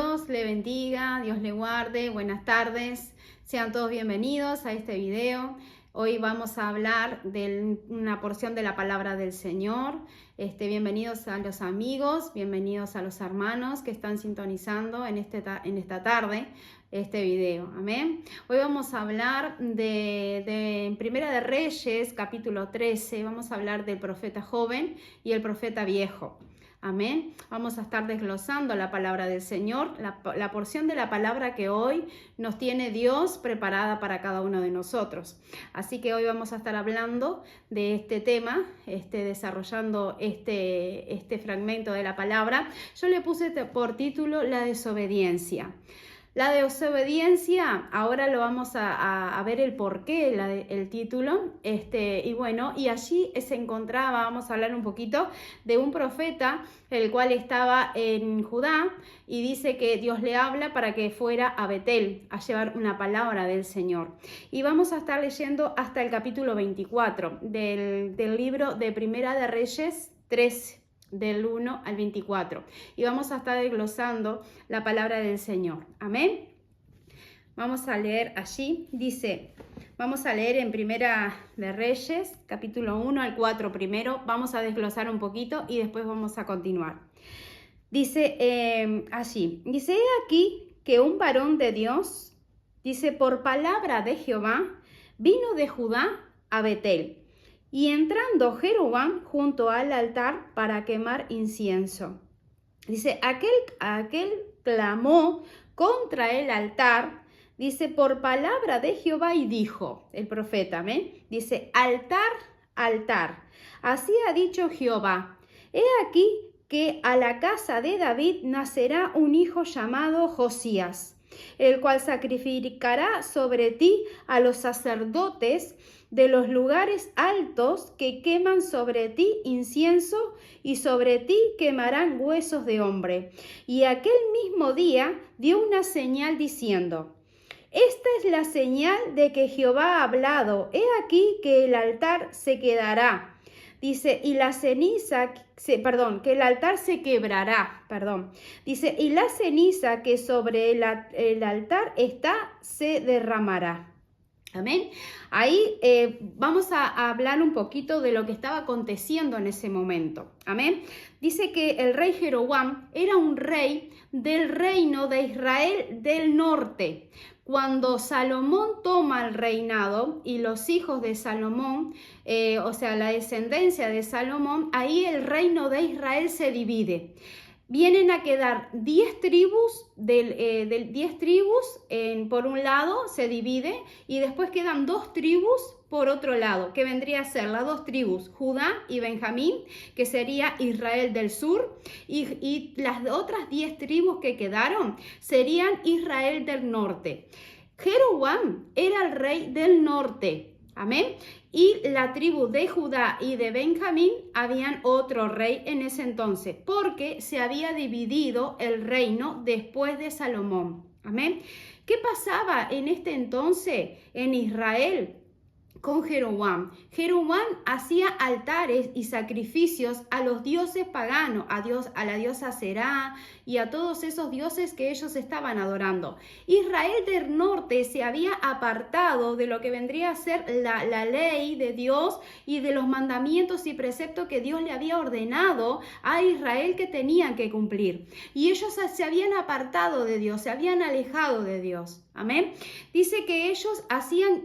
Dios le bendiga, Dios le guarde, buenas tardes, sean todos bienvenidos a este video. Hoy vamos a hablar de una porción de la palabra del Señor. Bienvenidos a los amigos, bienvenidos a los hermanos que están sintonizando en esta tarde este video. Amén. Hoy vamos a hablar de Primera de Reyes, capítulo 13. Vamos a hablar del profeta joven y el profeta viejo. Amén. Vamos a estar desglosando la palabra del Señor, la porción de la palabra que hoy nos tiene Dios preparada para cada uno de nosotros. Así que hoy vamos a estar hablando de este tema, desarrollando este fragmento de la palabra. Yo le puse por título la desobediencia. La desobediencia, ahora lo vamos a ver el porqué, el título, y allí se encontraba, vamos a hablar un poquito de un profeta, el cual estaba en Judá, y dice que Dios le habla para que fuera a Betel, a llevar una palabra del Señor. Y vamos a estar leyendo hasta el capítulo 24 del libro de Primera de Reyes 13. Del 1 al 24. Y vamos a estar desglosando la palabra del Señor. Amén. Vamos a leer allí. Dice, vamos a leer en Primera de Reyes, capítulo 1 al 4 primero. Vamos a desglosar un poquito y después vamos a continuar. Dice allí, dice, he aquí que un varón de Dios, dice, por palabra de Jehová, vino de Judá a Betel. Y entrando Jeroboam junto al altar para quemar incienso. Dice, aquel clamó contra el altar, dice, por palabra de Jehová y dijo, el profeta, ¿amén? Dice, altar, altar, así ha dicho Jehová, he aquí que a la casa de David nacerá un hijo llamado Josías, el cual sacrificará sobre ti a los sacerdotes de los lugares altos que queman sobre ti incienso y sobre ti quemarán huesos de hombre. Y aquel mismo día dio una señal diciendo, esta es la señal de que Jehová ha hablado, he aquí que el altar se quedará. Dice, y la ceniza, que el altar se quebrará, Dice, y la ceniza que sobre el altar está, se derramará. Amén. Ahí vamos a hablar un poquito de lo que estaba aconteciendo en ese momento. Amén. Dice que el rey Jeroboam era un rey del reino de Israel del norte. Cuando Salomón toma el reinado y los hijos de Salomón, la descendencia de Salomón, ahí el reino de Israel se divide. Vienen a quedar 10 tribus, 10 tribus por un lado se divide y después quedan 2 tribus por otro lado, que vendría a ser las 2 tribus, Judá y Benjamín, que sería Israel del sur, y las otras 10 tribus que quedaron serían Israel del norte. Jeroboam era el rey del norte, amén. Y la tribu de Judá y de Benjamín habían otro rey en ese entonces, porque se había dividido el reino después de Salomón. Amén. ¿Qué pasaba en este entonces en Israel con Jeroboam? Jeroboam hacía altares y sacrificios a los dioses paganos, a la diosa Será y a todos esos dioses que ellos estaban adorando. Israel del norte se había apartado de lo que vendría a ser la ley de Dios y de los mandamientos y preceptos que Dios le había ordenado a Israel que tenían que cumplir. Y ellos se habían apartado de Dios, se habían alejado de Dios. Amén. Dice que ellos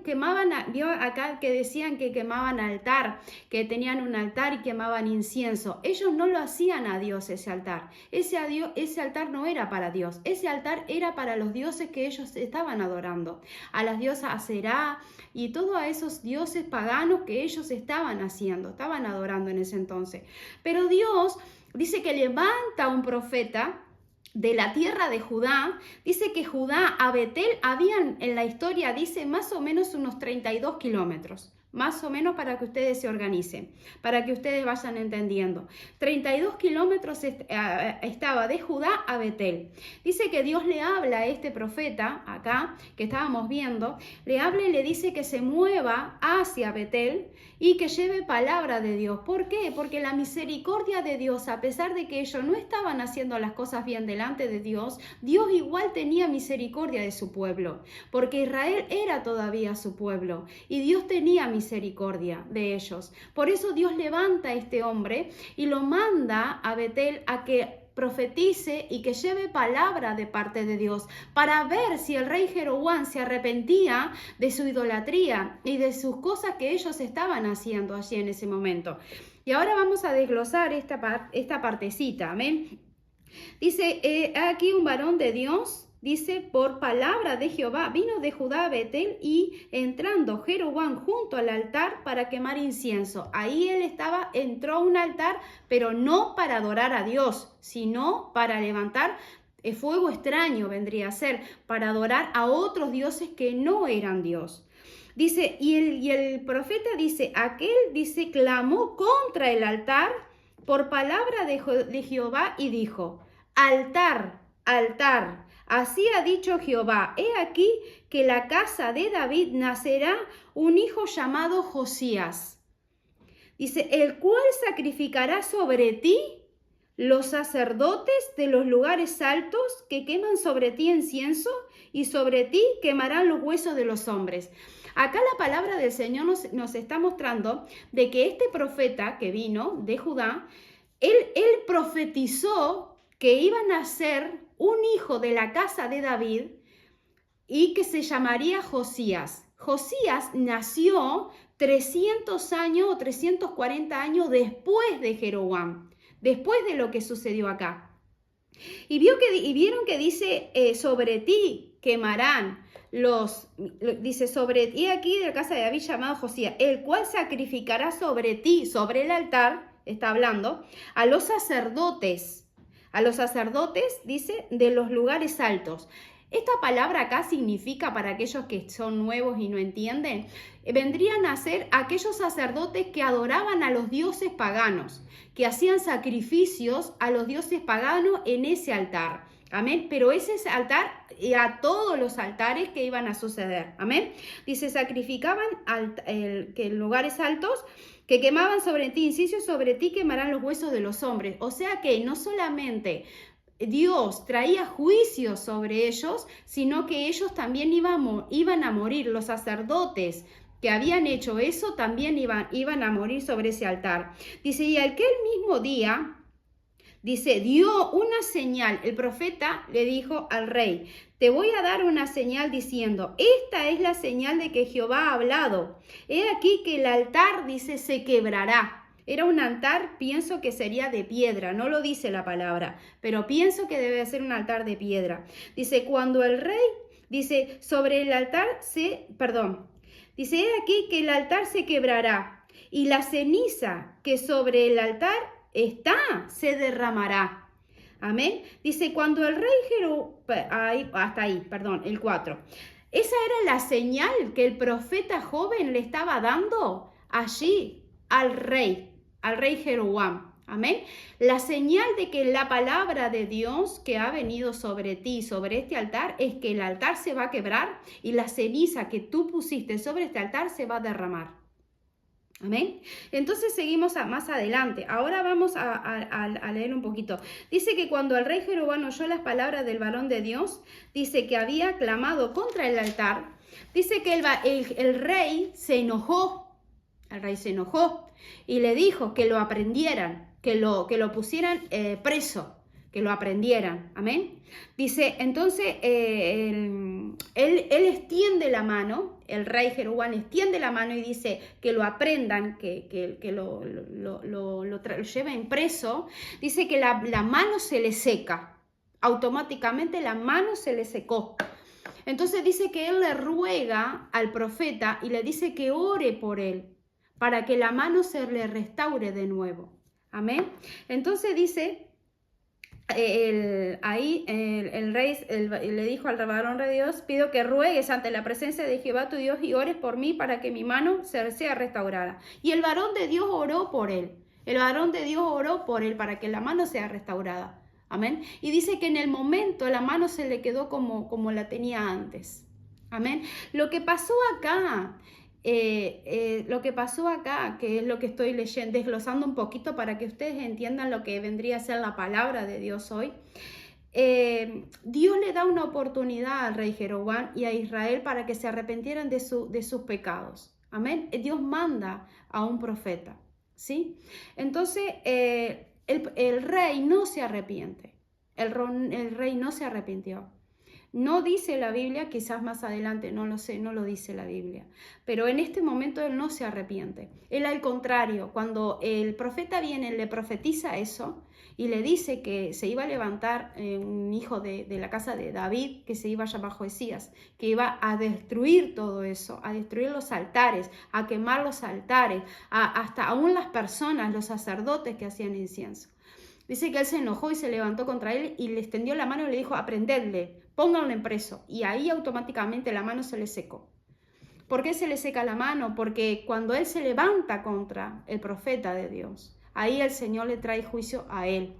quemaban, vio acá que decían que quemaban altar, que tenían un altar y quemaban incienso. Ellos no lo hacían a Dios ese altar. Ese altar no era para Dios. Ese altar era para los dioses que ellos estaban adorando. A las diosas Aserá y todos esos dioses paganos que ellos estaban adorando en ese entonces. Pero Dios dice que levanta un profeta de la tierra de Judá. Dice que Judá a Betel habían en la historia, dice, más o menos unos 32 kilómetros. más o menos para que ustedes se organicen, para que ustedes vayan entendiendo. 32 kilómetros estaba de Judá a Betel. Dice que Dios le habla a este profeta, acá, que estábamos viendo, le habla y le dice que se mueva hacia Betel y que lleve palabra de Dios. ¿Por qué? Porque la misericordia de Dios, a pesar de que ellos no estaban haciendo las cosas bien delante de Dios, Dios igual tenía misericordia de su pueblo, porque Israel era todavía su pueblo y Dios tenía misericordia de ellos. Por eso Dios levanta a este hombre y lo manda a Betel a que profetice y que lleve palabra de parte de Dios para ver si el rey Jeroboam se arrepentía de su idolatría y de sus cosas que ellos estaban haciendo allí en ese momento. Y ahora vamos a desglosar esta partecita, amén. Dice, aquí un varón de Dios, dice, por palabra de Jehová, vino de Judá a Betel y entrando Jeroboam junto al altar para quemar incienso. Ahí él entró a un altar, pero no para adorar a Dios, sino para levantar fuego extraño, vendría a ser, para adorar a otros dioses que no eran Dios. Dice, y el profeta dice, aquel, dice, clamó contra el altar por palabra de Jehová y dijo, altar, altar, así ha dicho Jehová, he aquí que la casa de David nacerá un hijo llamado Josías. Dice, el cual sacrificará sobre ti los sacerdotes de los lugares altos que queman sobre ti incienso y sobre ti quemarán los huesos de los hombres. Acá la palabra del Señor nos está mostrando de que este profeta que vino de Judá, él profetizó que iba a nacer un hijo de la casa de David y que se llamaría Josías. Josías nació 300 años o 340 años después de Jeroboam, después de lo que sucedió acá. Y vieron que dice, sobre ti quemarán dice, sobre ti aquí de la casa de David llamado Josías, el cual sacrificará sobre ti, sobre el altar, está hablando, a los sacerdotes, dice, de los lugares altos. Esta palabra acá significa, para aquellos que son nuevos y no entienden, vendrían a ser aquellos sacerdotes que adoraban a los dioses paganos, que hacían sacrificios a los dioses paganos en ese altar. Amén, pero ese altar y a todos los altares que iban a suceder. Amén, dice, sacrificaban que en lugares altos que quemaban sobre ti incienso, sobre ti quemarán los huesos de los hombres. O sea que no solamente Dios traía juicio sobre ellos, sino que ellos también iban a morir. Los sacerdotes que habían hecho eso también iban a morir sobre ese altar. Dice, y aquel mismo día, dice, dio una señal. El profeta le dijo al rey, te voy a dar una señal diciendo, esta es la señal de que Jehová ha hablado. He aquí que el altar, dice, se quebrará. Era un altar, pienso que sería de piedra, no lo dice la palabra, pero pienso que debe ser un altar de piedra. Dice, cuando el rey, dice, sobre el altar dice, he aquí que el altar se quebrará y la ceniza que sobre el altar se derramará. Amén. Dice, cuando el rey el 4. Esa era la señal que el profeta joven le estaba dando allí al rey Jeroboam. Amén. La señal de que la palabra de Dios que ha venido sobre ti, sobre este altar, es que el altar se va a quebrar y la ceniza que tú pusiste sobre este altar se va a derramar. Amén. Entonces seguimos más adelante. Ahora vamos a leer un poquito. Dice que cuando el rey Jeroboam oyó las palabras del varón de Dios, dice que había clamado contra el altar. Dice que el rey se enojó. El rey se enojó y le dijo que lo aprendieran, que lo pusieran preso, que lo aprendieran. Amén. Dice, entonces él extiende la mano, el rey Jeroboam extiende la mano y dice que lo aprendan, que lo lleven preso. Dice que la mano se le seca, automáticamente la mano se le secó. Entonces dice que él le ruega al profeta y le dice que ore por él, para que la mano se le restaure de nuevo. Amén. Entonces dice el rey le dijo al varón de Dios, pido que ruegues ante la presencia de Jehová tu Dios y ores por mí para que mi mano sea restaurada. Y el varón de Dios oró por él. El varón de Dios oró por él para que la mano sea restaurada. Amén. Y dice que en el momento la mano se le quedó como la tenía antes. Amén. Lo que pasó acá, que es lo que estoy leyendo, desglosando un poquito para que ustedes entiendan lo que vendría a ser la palabra de Dios hoy. Dios le da una oportunidad al rey Jeroboam y a Israel para que se arrepintieran de sus pecados. Amén. Dios manda a un profeta, ¿sí? Entonces, el rey no se arrepiente. El rey no se arrepintió. No dice la Biblia, quizás más adelante, no lo sé, no lo dice la Biblia. Pero en este momento él no se arrepiente. Él al contrario, cuando el profeta viene, le profetiza eso y le dice que se iba a levantar un hijo de la casa de David, que se iba a llamar Josías, que iba a destruir todo eso, a destruir los altares, a quemar los altares, hasta aún las personas, los sacerdotes que hacían incienso. Dice que él se enojó y se levantó contra él y le extendió la mano y le dijo, aprendedle, pónganlo en preso. Y ahí automáticamente la mano se le secó. ¿Por qué se le seca la mano? Porque cuando él se levanta contra el profeta de Dios, ahí el Señor le trae juicio a él.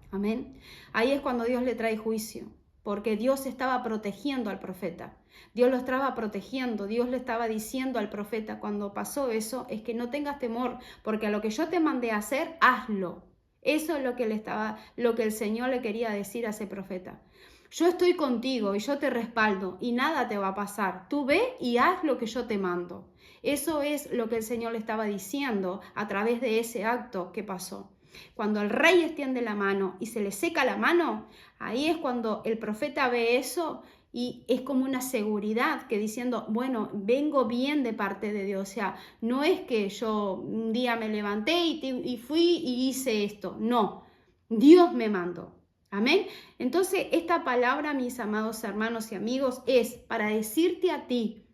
Amén. Ahí es cuando Dios le trae juicio, porque Dios estaba protegiendo al profeta. Dios lo estaba protegiendo, Dios le estaba diciendo al profeta cuando pasó eso, es que no tengas temor, porque a lo que yo te mandé a hacer, hazlo. Eso es lo que el Señor le quería decir a ese profeta. Yo estoy contigo y yo te respaldo y nada te va a pasar. Tú ve y haz lo que yo te mando. Eso es lo que el Señor le estaba diciendo a través de ese acto que pasó. Cuando el rey extiende la mano y se le seca la mano, ahí es cuando el profeta ve eso y es como una seguridad que diciendo, bueno, vengo bien de parte de Dios. O sea, no es que yo un día me levanté y fui y hice esto. No, Dios me mandó. Amén. Entonces, esta palabra, mis amados hermanos y amigos, es para decirte a ti,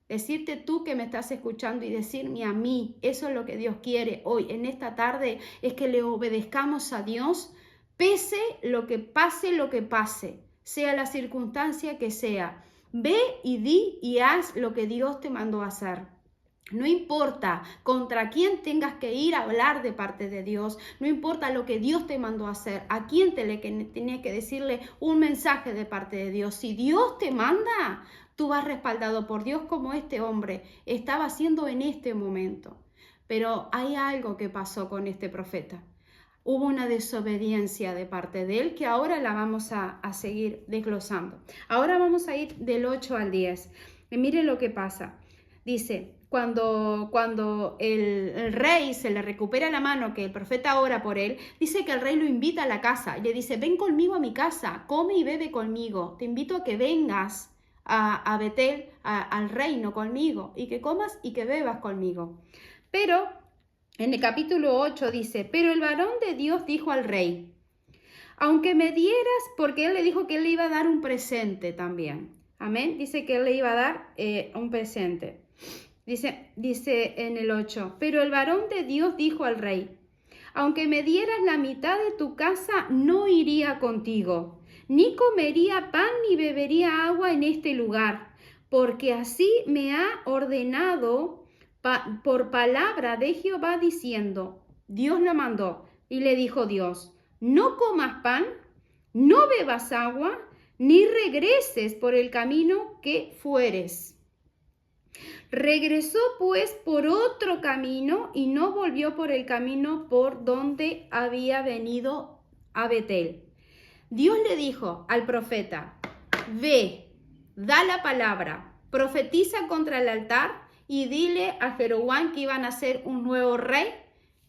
decirte tú que me estás escuchando y decirme a mí, eso es lo que Dios quiere hoy, en esta tarde, es que le obedezcamos a Dios, pese lo que pase, sea la circunstancia que sea. Ve y di y haz lo que Dios te mandó a hacer. No importa contra quién tengas que ir a hablar de parte de Dios, no importa lo que Dios te mandó a hacer, a quién tenías que decirle un mensaje de parte de Dios. Si Dios te manda, tú vas respaldado por Dios como este hombre estaba haciendo en este momento. Pero hay algo que pasó con este profeta. Hubo una desobediencia de parte de él que ahora la vamos a seguir desglosando. Ahora vamos a ir del 8 al 10. Y miren lo que pasa. Dice, cuando el rey se le recupera la mano, que el profeta ora por él, dice que el rey lo invita a la casa y le dice, ven conmigo a mi casa, come y bebe conmigo, te invito a que vengas a Betel, al reino conmigo, y que comas y que bebas conmigo. Pero en el capítulo 8 dice, pero el varón de Dios dijo al rey, aunque me dieras, porque él le dijo que él le iba a dar un presente también. Amén, dice que él le iba a dar un presente. Dice en el 8, pero el varón de Dios dijo al rey, aunque me dieras la mitad de tu casa, no iría contigo, ni comería pan ni bebería agua en este lugar, porque así me ha ordenado por palabra de Jehová diciendo, Dios lo mandó, y le dijo Dios, no comas pan, no bebas agua, ni regreses por el camino que fueres. Regresó pues por otro camino y no volvió por el camino por donde había venido a Betel. Dios le dijo al profeta, ve, da la palabra, profetiza contra el altar y dile a Jeroboam que iban a hacer un nuevo rey,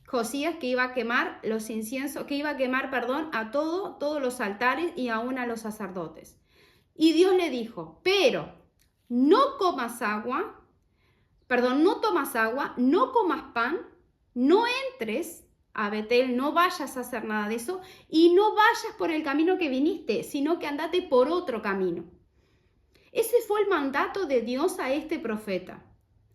Josías, que iba a quemar los inciensos, que iba a quemar, a todos los altares y aún a los sacerdotes. Y Dios le dijo, pero no tomas agua, no comas pan, no entres a Betel, no vayas a hacer nada de eso y no vayas por el camino que viniste, sino que andate por otro camino. Ese fue el mandato de Dios a este profeta.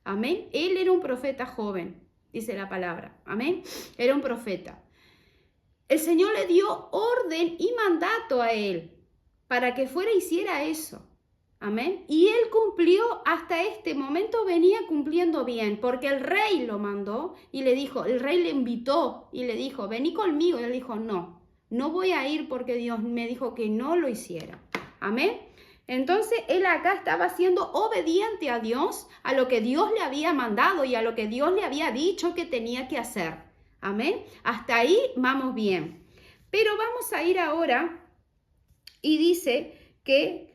Amén. Él era un profeta joven, dice la palabra. Amén. Era un profeta. el Señor le dio orden y mandato a él para que fuera e hiciera eso. Amén. Y él cumplió hasta este momento, venía cumpliendo bien, porque el rey lo mandó y le dijo, el rey le invitó y le dijo, vení conmigo. Y él dijo, no voy a ir porque Dios me dijo que no lo hiciera. Amén. Entonces él acá estaba siendo obediente a Dios, a lo que Dios le había mandado y a lo que Dios le había dicho que tenía que hacer. Amén. Hasta ahí vamos bien. Pero vamos a ir ahora y dice que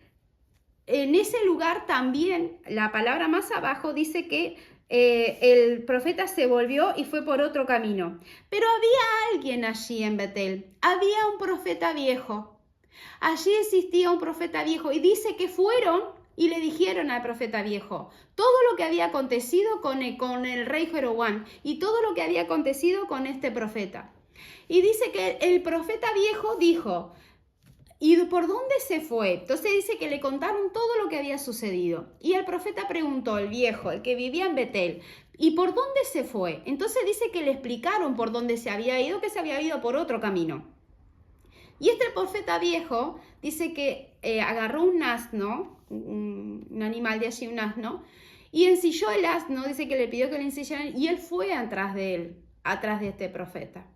en ese lugar también, la palabra más abajo dice que el profeta se volvió y fue por otro camino. Pero había alguien allí en Betel, había un profeta viejo. Allí existía un profeta viejo y dice que fueron y le dijeron al profeta viejo todo lo que había acontecido con el rey Jeroboam y todo lo que había acontecido con este profeta. Y dice que el profeta viejo dijo, ¿y por dónde se fue? Entonces dice que le contaron todo lo que había sucedido. Y el profeta preguntó, el viejo, el que vivía en Betel, ¿y por dónde se fue? Entonces dice que le explicaron por dónde se había ido, que se había ido por otro camino. Y este profeta viejo dice que agarró un asno, un animal de allí, un asno, y ensilló el asno, dice que le pidió que le ensillaran, y él fue atrás de él, atrás de este profeta.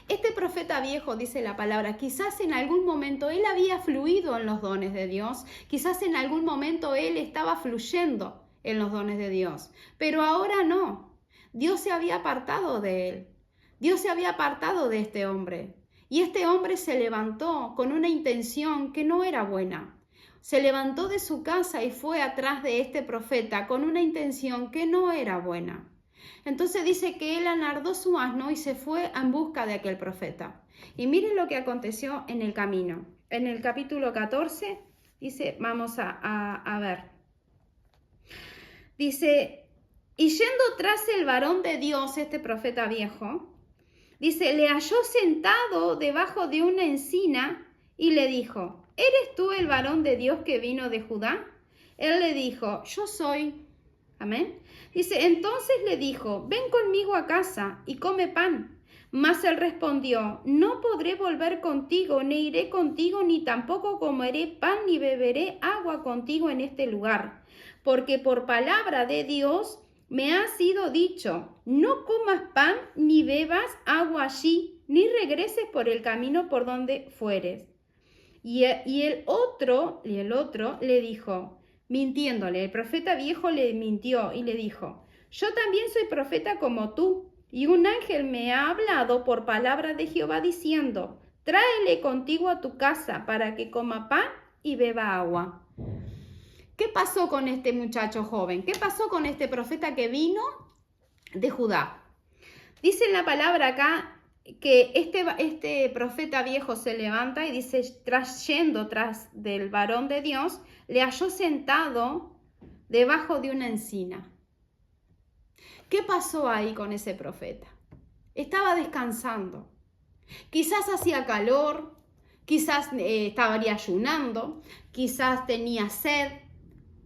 Este profeta viejo, dice la palabra, quizás en algún momento él había fluido en los dones de Dios, quizás en algún momento él estaba fluyendo en los dones de Dios, pero ahora no. Dios se había apartado de él, Dios se había apartado de este hombre, y este hombre se levantó con una intención que no era buena. Se levantó de su casa y fue atrás de este profeta con una intención que no era buena. Entonces dice que él anardó su asno y se fue en busca de aquel profeta. Y miren lo que aconteció en el camino. En el capítulo 14 dice, vamos a ver. Dice, y yendo tras el varón de Dios, este profeta viejo, dice, le halló sentado debajo de una encina y le dijo, ¿eres tú el varón de Dios que vino de Judá? Él le dijo, yo soy. Amén. Dice, entonces le dijo, ven conmigo a casa y come pan. Mas él respondió, no podré volver contigo, ni iré contigo, ni tampoco comeré pan, ni beberé agua contigo en este lugar. Porque por palabra de Dios me ha sido dicho, no comas pan, ni bebas agua allí, ni regreses por el camino por donde fueres. Y el otro le dijo, mintiéndole, el profeta viejo le mintió y le dijo, yo también soy profeta como tú, y un ángel me ha hablado por palabra de Jehová diciendo, tráele contigo a tu casa para que coma pan y beba agua. ¿Qué pasó con este muchacho joven? ¿Qué pasó con este profeta que vino de Judá? Dice en la palabra acá que este profeta viejo se levanta y dice, yendo tras del varón de Dios, le halló sentado debajo de una encina. ¿Qué pasó ahí con ese profeta? Estaba descansando. Quizás hacía calor, quizás estaría ayunando, quizás tenía sed,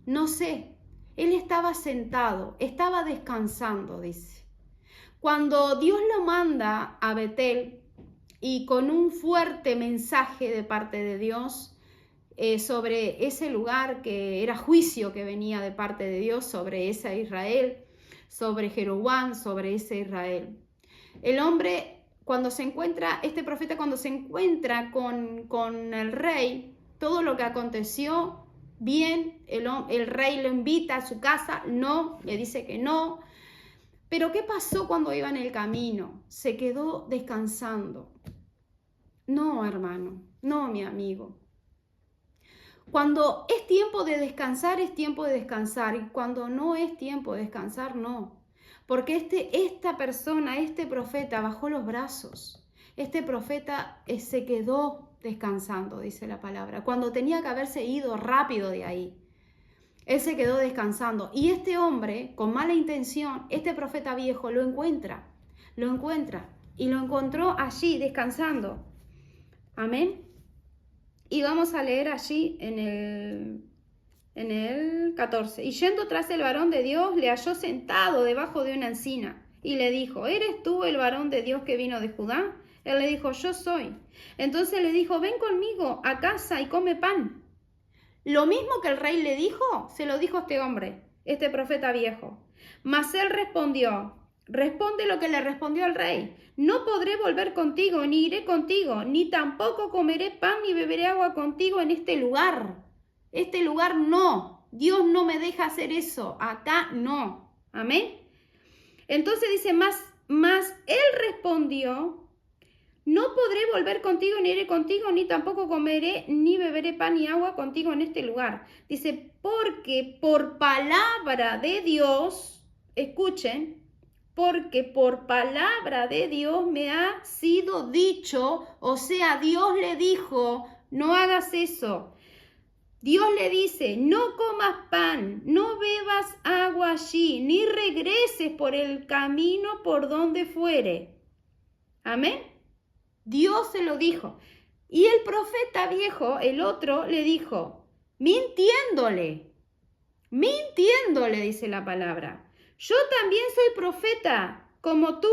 no sé. Él estaba sentado, estaba descansando, dice. Cuando Dios lo manda a Betel y con un fuerte mensaje de parte de Dios sobre ese lugar que era juicio que venía de parte de Dios sobre ese Israel, sobre Jeroboam, sobre ese Israel. El hombre, cuando se encuentra, este profeta cuando se encuentra con el rey, todo lo que aconteció, bien, el rey lo invita a su casa, no, le dice que no. Pero ¿qué pasó cuando iba en el camino? Se quedó descansando. No, hermano, no, mi amigo. Cuando es tiempo de descansar, es tiempo de descansar. Y cuando no es tiempo de descansar, no. Porque esta persona, este profeta, bajó los brazos. Este profeta se quedó descansando, dice la palabra. Cuando tenía que haberse ido rápido de ahí. Él se quedó descansando. Y este hombre, con mala intención, este profeta viejo lo encuentra. Y lo encontró allí descansando. Amén. Y vamos a leer allí en el 14. Y yendo tras el varón de Dios, le halló sentado debajo de una encina. Y le dijo, ¿eres tú el varón de Dios que vino de Judá? Él le dijo, yo soy. Entonces le dijo, ven conmigo a casa y come pan. Lo mismo que el rey le dijo, se lo dijo a este hombre, este profeta viejo. Mas él responde lo que le respondió al rey. No podré volver contigo, ni iré contigo, ni tampoco comeré pan ni beberé agua contigo en este lugar. Este lugar no. Dios no me deja hacer eso. Acá no. Amén. Entonces dice, mas él respondió, no podré volver contigo, ni iré contigo, ni tampoco comeré, ni beberé pan ni agua contigo en este lugar. Dice, porque por palabra de Dios, escuchen, porque por palabra de Dios me ha sido dicho, o sea, Dios le dijo, no hagas eso. Dios le dice, no comas pan, no bebas agua allí, ni regreses por el camino por donde fuere. Amén. Dios se lo dijo. Y el profeta viejo, el otro, le dijo, mintiéndole, dice la palabra. Yo también soy profeta, como tú.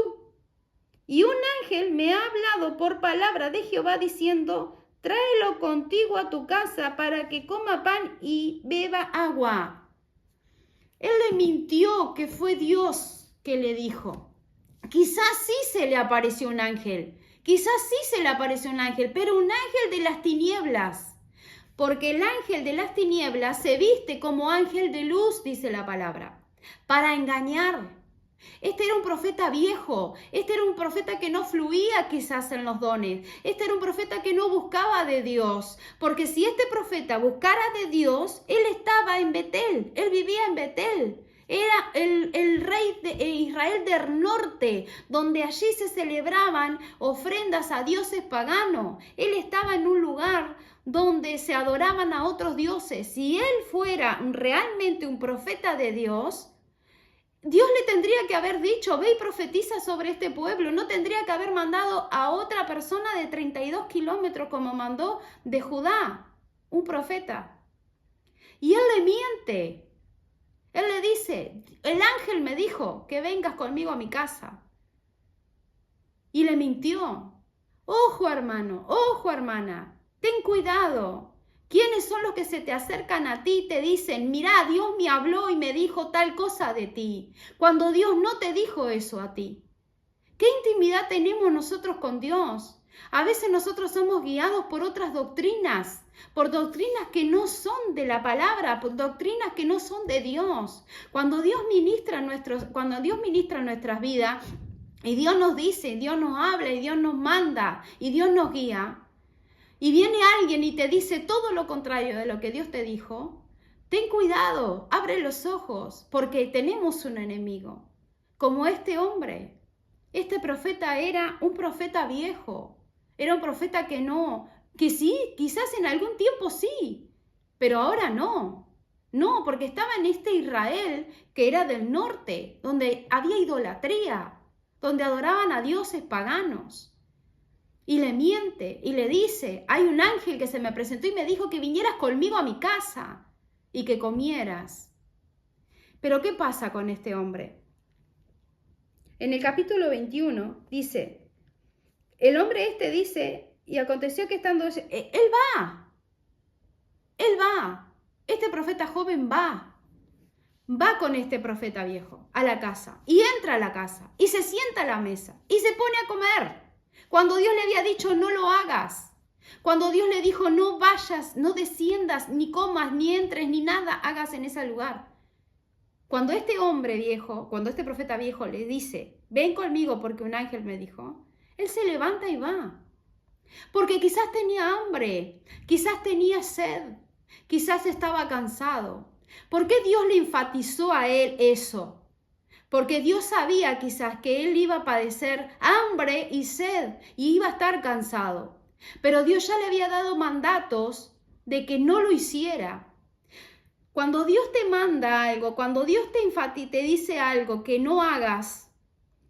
Y un ángel me ha hablado por palabra de Jehová diciendo, tráelo contigo a tu casa para que coma pan y beba agua. Él le mintió que fue Dios que le dijo. Quizás sí se le apareció un ángel. Pero un ángel de las tinieblas. Porque el ángel de las tinieblas se viste como ángel de luz, dice la palabra, para engañar. Este era un profeta viejo, este era un profeta que no fluía quizás en los dones, este era un profeta que no buscaba de Dios, porque si este profeta buscara de Dios, él estaba en Betel, él vivía en Betel. Era el rey de Israel del norte, donde allí se celebraban ofrendas a dioses paganos. Él estaba en un lugar donde se adoraban a otros dioses. Si él fuera realmente un profeta de Dios, Dios le tendría que haber dicho, ve y profetiza sobre este pueblo. No tendría que haber mandado a otra persona de 32 kilómetros como mandó de Judá, un profeta. Y él le miente. Él le dice, el ángel me dijo que vengas conmigo a mi casa. Y le mintió. Ojo, hermano, ojo, hermana, ten cuidado. ¿Quiénes son los que se te acercan a ti y te dicen, mira, Dios me habló y me dijo tal cosa de ti? Cuando Dios no te dijo eso a ti. ¿Qué intimidad tenemos nosotros con Dios? A veces nosotros somos guiados por otras doctrinas, por doctrinas que no son de la palabra, por doctrinas que no son de Dios. Cuando Dios ministra nuestras vidas, y Dios nos dice, Dios nos habla, y Dios nos manda, y Dios nos guía, y viene alguien y te dice todo lo contrario de lo que Dios te dijo, ten cuidado, abre los ojos, porque tenemos un enemigo, como este hombre. Este profeta era un profeta viejo, era un profeta que sí, quizás en algún tiempo sí, pero ahora no. No, porque estaba en este Israel que era del norte, donde había idolatría, donde adoraban a dioses paganos. Y le miente y le dice, hay un ángel que se me presentó y me dijo que vinieras conmigo a mi casa y que comieras. Pero ¿qué pasa con este hombre? En el capítulo 21 dice, el hombre este dice, y aconteció que estando, él va, este profeta joven va con este profeta viejo a la casa y entra a la casa y se sienta a la mesa y se pone a comer. Cuando Dios le había dicho no lo hagas, cuando Dios le dijo no vayas, no desciendas, ni comas, ni entres, ni nada hagas en ese lugar. Cuando este hombre viejo, cuando este profeta viejo le dice, ven conmigo porque un ángel me dijo, él se levanta y va. Porque quizás tenía hambre, quizás tenía sed, quizás estaba cansado. ¿Por qué Dios le enfatizó a él eso? Porque Dios sabía quizás que él iba a padecer hambre y sed y iba a estar cansado. Pero Dios ya le había dado mandatos de que no lo hiciera. Cuando Dios te manda algo, cuando Dios te dice algo que no hagas,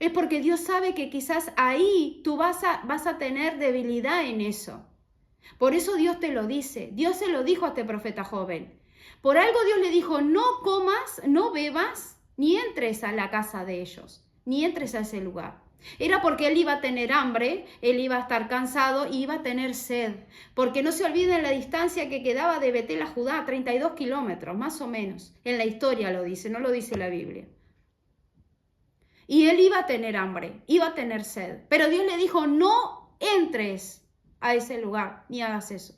es porque Dios sabe que quizás ahí tú vas a tener debilidad en eso. Por eso Dios te lo dice. Dios se lo dijo a este profeta joven. Por algo Dios le dijo, no comas, no bebas, ni entres a la casa de ellos, ni entres a ese lugar. Era porque él iba a tener hambre, él iba a estar cansado y iba a tener sed. Porque no se olviden la distancia que quedaba de Betel a Judá, 32 kilómetros, más o menos. En la historia lo dice, no lo dice la Biblia. Y él iba a tener hambre, iba a tener sed. Pero Dios le dijo, no entres a ese lugar, ni hagas eso.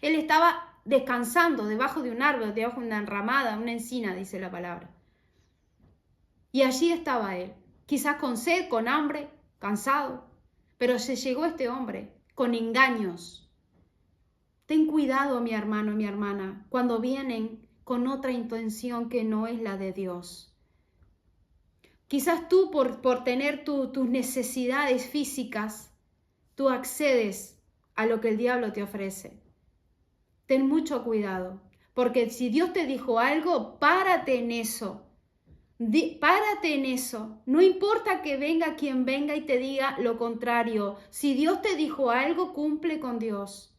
Él estaba descansando debajo de un árbol, debajo de una enramada, una encina, dice la palabra. Y allí estaba él, quizás con sed, con hambre, cansado. Pero se llegó este hombre con engaños. Ten cuidado, mi hermano y mi hermana, cuando vienen con otra intención que no es la de Dios. Quizás tú por tener tus necesidades físicas, tú accedes a lo que el diablo te ofrece. Ten mucho cuidado, porque si Dios te dijo algo, párate en eso. Párate en eso. No importa que venga quien venga y te diga lo contrario. Si Dios te dijo algo, cumple con Dios.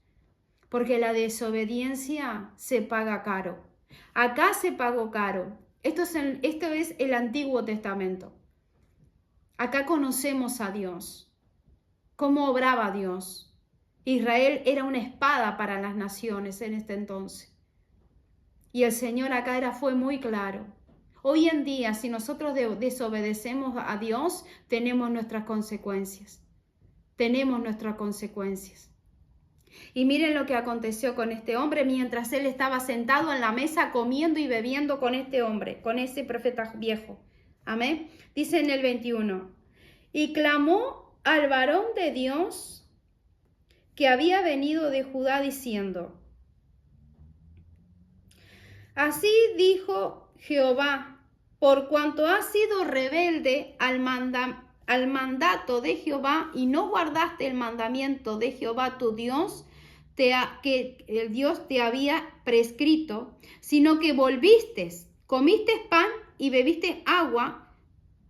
Porque la desobediencia se paga caro. Acá se pagó caro. Esto es el Antiguo Testamento. Acá conocemos a Dios. ¿Cómo obraba Dios? Israel era una espada para las naciones en este entonces. Y el Señor acá fue muy claro. Hoy en día, si nosotros desobedecemos a Dios, tenemos nuestras consecuencias. Tenemos nuestras consecuencias. Y miren lo que aconteció con este hombre mientras él estaba sentado en la mesa comiendo y bebiendo con este hombre, con ese profeta viejo. Amén. Dice en el 21. Y clamó al varón de Dios que había venido de Judá diciendo: así dijo Jehová, por cuanto has sido rebelde al mandato de Jehová y no guardaste el mandamiento de Jehová tu Dios, que el Dios te había prescrito, sino que comiste pan y bebiste agua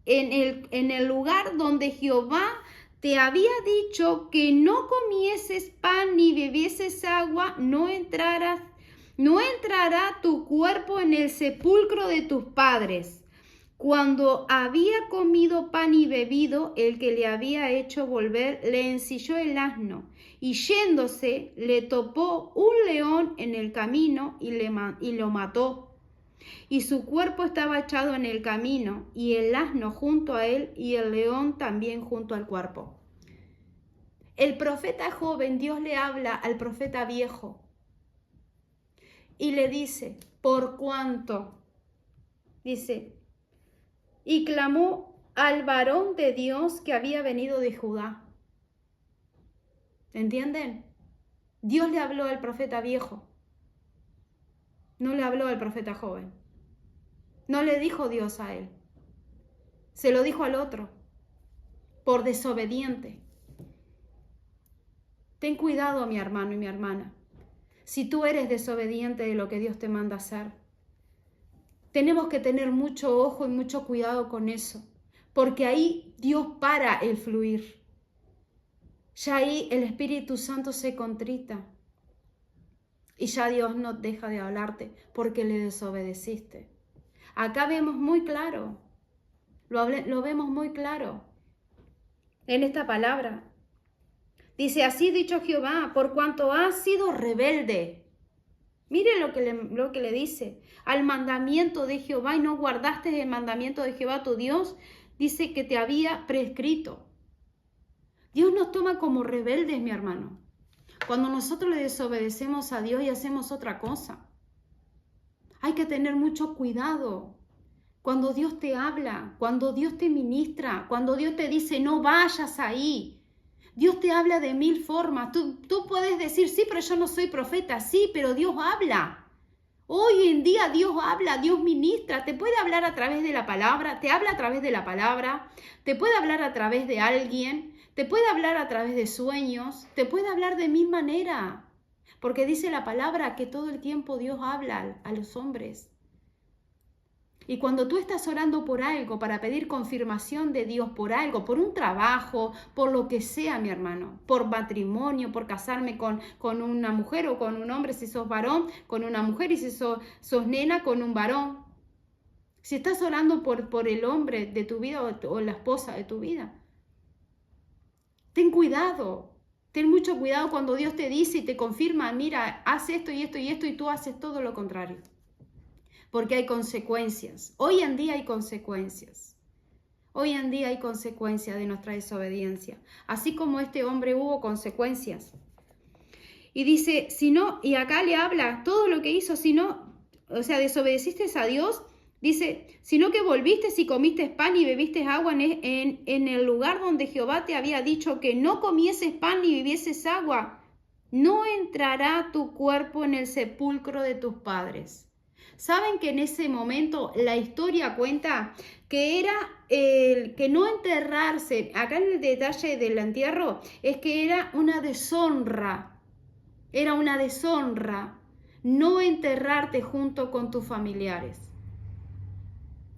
en el lugar donde Jehová te había dicho que no comieses pan ni bebieses agua, no entrará tu cuerpo en el sepulcro de tus padres. Cuando había comido pan y bebido, el que le había hecho volver le ensilló el asno, y yéndose le topó un león en el camino y lo mató. Y su cuerpo estaba echado en el camino, y el asno junto a él, y el león también junto al cuerpo. El profeta joven, Dios le habla al profeta viejo y le dice, por cuanto, dice, y clamó al varón de Dios que había venido de Judá. ¿Entienden? Dios le habló al profeta viejo, no le habló al profeta joven. No le dijo Dios a él, se lo dijo al otro, por desobediente. Ten cuidado, mi hermano y mi hermana, si tú eres desobediente de lo que Dios te manda hacer. Tenemos que tener mucho ojo y mucho cuidado con eso, porque ahí Dios para el fluir. Ya ahí el Espíritu Santo se contrita y ya Dios no deja de hablarte porque le desobedeciste. Acá vemos muy claro, lo vemos muy claro en esta palabra. Dice, así dicho Jehová, por cuanto has sido rebelde. Mire lo que le dice, al mandamiento de Jehová y no guardaste el mandamiento de Jehová tu Dios, dice que te había prescrito. Dios nos toma como rebeldes, mi hermano, cuando nosotros le desobedecemos a Dios y hacemos otra cosa. Hay que tener mucho cuidado cuando Dios te habla, cuando Dios te ministra, cuando Dios te dice no vayas ahí. Dios te habla de mil formas. Tú puedes decir, sí, pero yo no soy profeta. Sí, pero Dios habla. Hoy en día Dios habla, Dios ministra. Te puede hablar a través de la palabra, te habla a través de la palabra, te puede hablar a través de alguien, te puede hablar a través de sueños, te puede hablar de mil maneras. Porque dice la palabra que todo el tiempo Dios habla a los hombres. Y cuando tú estás orando por algo, para pedir confirmación de Dios por algo, por un trabajo, por lo que sea, mi hermano, por matrimonio, por casarme con una mujer o con un hombre, si sos varón, con una mujer, y si sos nena, con un varón. Si estás orando por el hombre de tu vida o la esposa de tu vida, Ten cuidado. Ten mucho cuidado cuando Dios te dice y te confirma, mira, haz esto y esto y esto y tú haces todo lo contrario. Porque hay consecuencias. Hoy en día hay consecuencias. Hoy en día hay consecuencias de nuestra desobediencia. Así como este hombre hubo consecuencias. Y dice, si no, y acá le habla todo lo que hizo, si no, o sea, desobedeciste a Dios, dice, sino que volviste y comiste pan y bebiste agua en el lugar donde Jehová te había dicho que no comieses pan ni bebieses agua, no entrará tu cuerpo en el sepulcro de tus padres. ¿Saben que en ese momento la historia cuenta que era que no enterrarse, acá en el detalle del entierro, es que era una deshonra. Era una deshonra no enterrarte junto con tus familiares.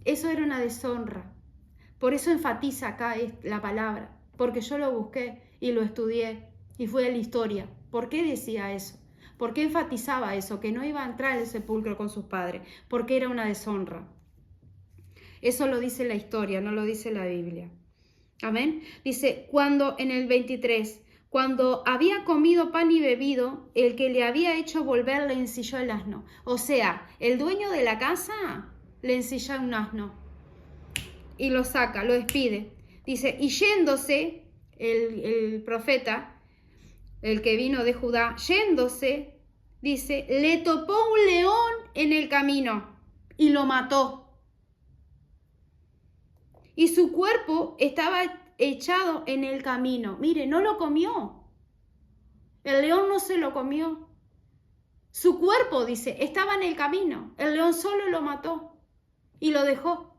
Eso era una deshonra. Por eso enfatiza acá la palabra, porque yo lo busqué y lo estudié y fue de la historia. ¿Por qué decía eso? ¿Por qué enfatizaba eso? Que no iba a entrar al sepulcro con sus padres, porque era una deshonra. Eso lo dice la historia, no lo dice la Biblia. Amén. Dice, cuando en el 23... Cuando había comido pan y bebido, el que le había hecho volver le ensilló el asno. O sea, el dueño de la casa le ensilla un asno y lo saca, lo despide. Dice, y yéndose el profeta, el que vino de Judá, yéndose, dice, le topó un león en el camino y lo mató. Y su cuerpo estaba echado en el camino. Mire, no lo comió. El león no se lo comió. Su cuerpo, dice, estaba en el camino. El león solo lo mató y lo dejó.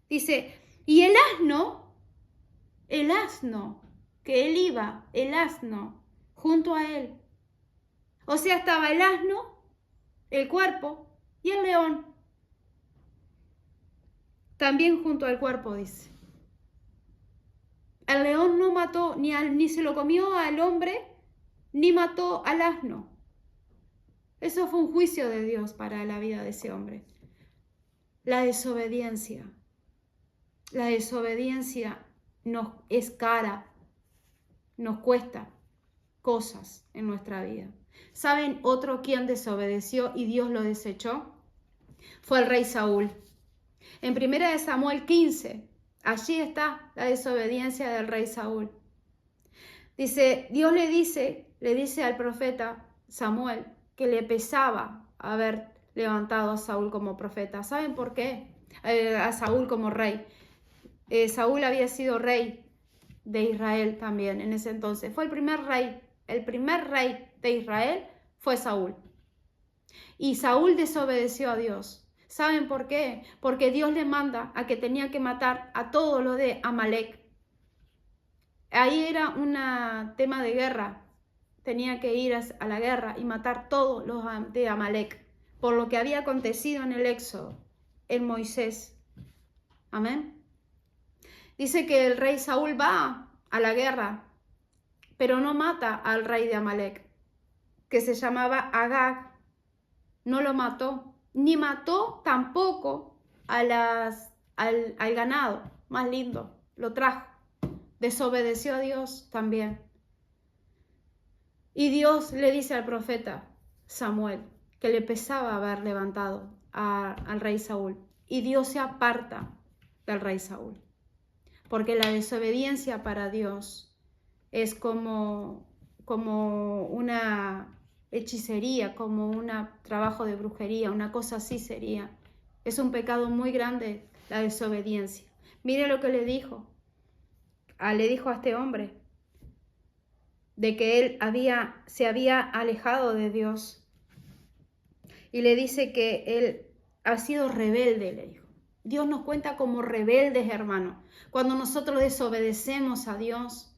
Dice, y el asno, que él iba, el asno, junto a él. O sea, estaba el asno, el cuerpo y el león. También junto al cuerpo, dice. El león no mató, ni se lo comió al hombre, ni mató al asno. Eso fue un juicio de Dios para la vida de ese hombre. La desobediencia. La desobediencia nos es cara, nos cuesta cosas en nuestra vida. ¿Saben otro quien desobedeció y Dios lo desechó? Fue el rey Saúl. En 1 Samuel 15, allí está la desobediencia del rey Saúl. Dice, Dios le dice al profeta Samuel que le pesaba haber levantado a Saúl como profeta. ¿Saben por qué? A Saúl como rey. Saúl había sido rey de Israel también en ese entonces. Fue el primer rey de Israel fue Saúl. Y Saúl desobedeció a Dios. ¿Saben por qué? Porque Dios le manda a que tenía que matar a todos los de Amalek. Ahí era un tema de guerra. Tenía que ir a la guerra y matar todos los de Amalek. Por lo que había acontecido en el Éxodo, en Moisés. Amén. Dice que el rey Saúl va a la guerra, pero no mata al rey de Amalek, que se llamaba Agag. No lo mató, ni mató tampoco al ganado más lindo, lo trajo. Desobedeció a Dios también. Y Dios le dice al profeta Samuel que le pesaba haber levantado al rey Saúl. Y Dios se aparta del rey Saúl. Porque la desobediencia para Dios es como una hechicería, como un trabajo de brujería, una cosa así sería. Es un pecado muy grande la desobediencia. Mire lo que le dijo a este hombre, de que él se había alejado de Dios. Y le dice que él ha sido rebelde, le dijo. Dios nos cuenta como rebeldes, hermano. Cuando nosotros desobedecemos a Dios,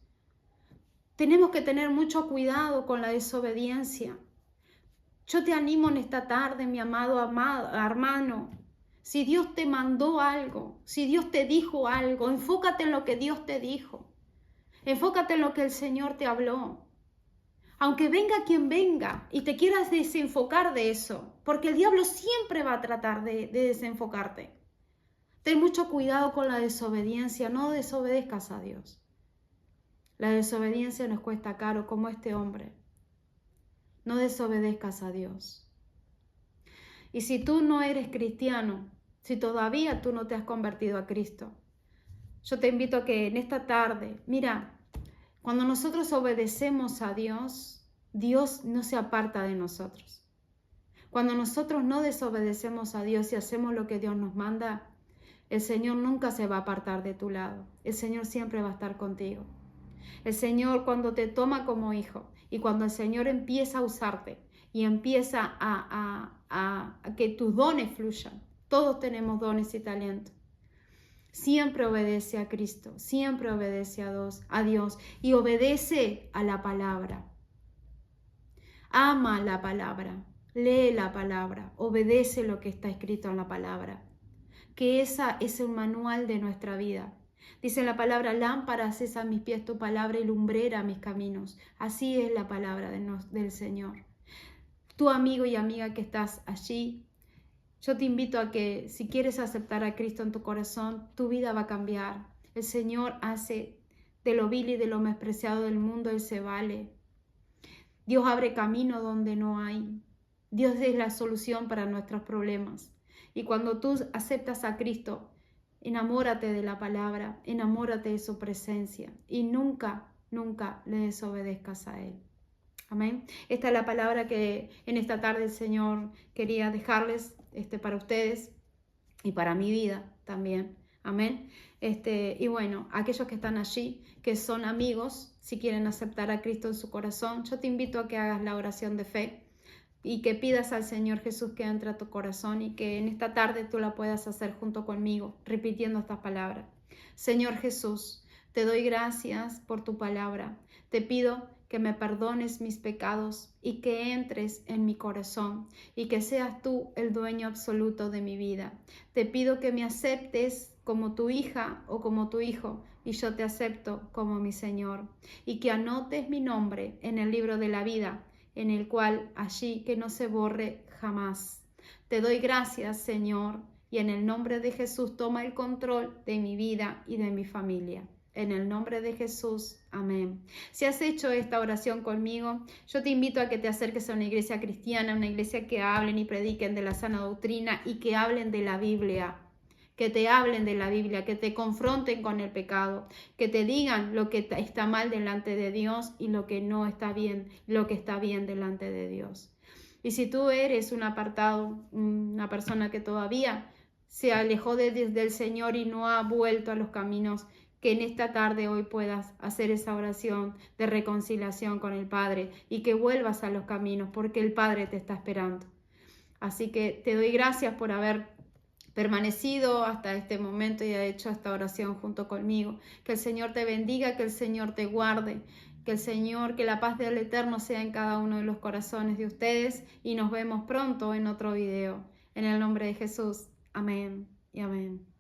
tenemos que tener mucho cuidado con la desobediencia. Yo te animo en esta tarde, mi amado hermano. Si Dios te mandó algo, si Dios te dijo algo, enfócate en lo que Dios te dijo. Enfócate en lo que el Señor te habló. Aunque venga quien venga y te quieras desenfocar de eso, porque el diablo siempre va a tratar de desenfocarte. Ten mucho cuidado con la desobediencia, no desobedezcas a Dios. La desobediencia nos cuesta caro, como este hombre. No desobedezcas a Dios. Y si tú no eres cristiano, si todavía tú no te has convertido a Cristo, yo te invito a que en esta tarde, mira, cuando nosotros obedecemos a Dios, Dios no se aparta de nosotros. Cuando nosotros no desobedecemos a Dios y hacemos lo que Dios nos manda, el Señor nunca se va a apartar de tu lado. El Señor siempre va a estar contigo. El Señor, cuando te toma como hijo y cuando el Señor empieza a usarte y empieza a que tus dones fluyan, todos tenemos dones y talentos. Siempre obedece a Cristo, siempre obedece a Dios y obedece a la palabra. Ama la palabra, lee la palabra, obedece lo que está escrito en la palabra. Que esa es el manual de nuestra vida. Dice la palabra, lámparas es a mis pies tu palabra y lumbrera a mis caminos. Así es la palabra del Señor. Tu amigo y amiga que estás allí, yo te invito a que si quieres aceptar a Cristo en tu corazón, tu vida va a cambiar. El Señor hace de lo vil y de lo menospreciado del mundo, Él se vale. Dios abre camino donde no hay. Dios es la solución para nuestros problemas. Y cuando tú aceptas a Cristo, enamórate de la palabra, enamórate de su presencia y nunca, nunca le desobedezcas a Él. Amén. Esta es la palabra que en esta tarde el Señor quería dejarles para ustedes y para mi vida también. Amén. Y bueno, aquellos que están allí, que son amigos, si quieren aceptar a Cristo en su corazón, yo te invito a que hagas la oración de fe y que pidas al Señor Jesús que entre a tu corazón y que en esta tarde tú la puedas hacer junto conmigo, repitiendo estas palabras. Señor Jesús, te doy gracias por tu palabra. Te pido que me perdones mis pecados y que entres en mi corazón y que seas tú el dueño absoluto de mi vida. Te pido que me aceptes como tu hija o como tu hijo y yo te acepto como mi Señor y que anotes mi nombre en el libro de la vida, en el cual allí que no se borre jamás. Te doy gracias, Señor, y en el nombre de Jesús toma el control de mi vida y de mi familia. En el nombre de Jesús, amén. Si has hecho esta oración conmigo, yo te invito a que te acerques a una iglesia cristiana, una iglesia que hablen y prediquen de la sana doctrina y que hablen de la Biblia. Que te hablen de la Biblia, que te confronten con el pecado, que te digan lo que está mal delante de Dios y lo que no está bien, lo que está bien delante de Dios. Y si tú eres un apartado, una persona que todavía se alejó del Señor y no ha vuelto a los caminos, que en esta tarde hoy puedas hacer esa oración de reconciliación con el Padre y que vuelvas a los caminos porque el Padre te está esperando. Así que te doy gracias por haber permanecido hasta este momento y ha hecho esta oración junto conmigo. Que el Señor te bendiga, que el Señor te guarde, que la paz del Eterno sea en cada uno de los corazones de ustedes y nos vemos pronto en otro video. En el nombre de Jesús. Amén y amén.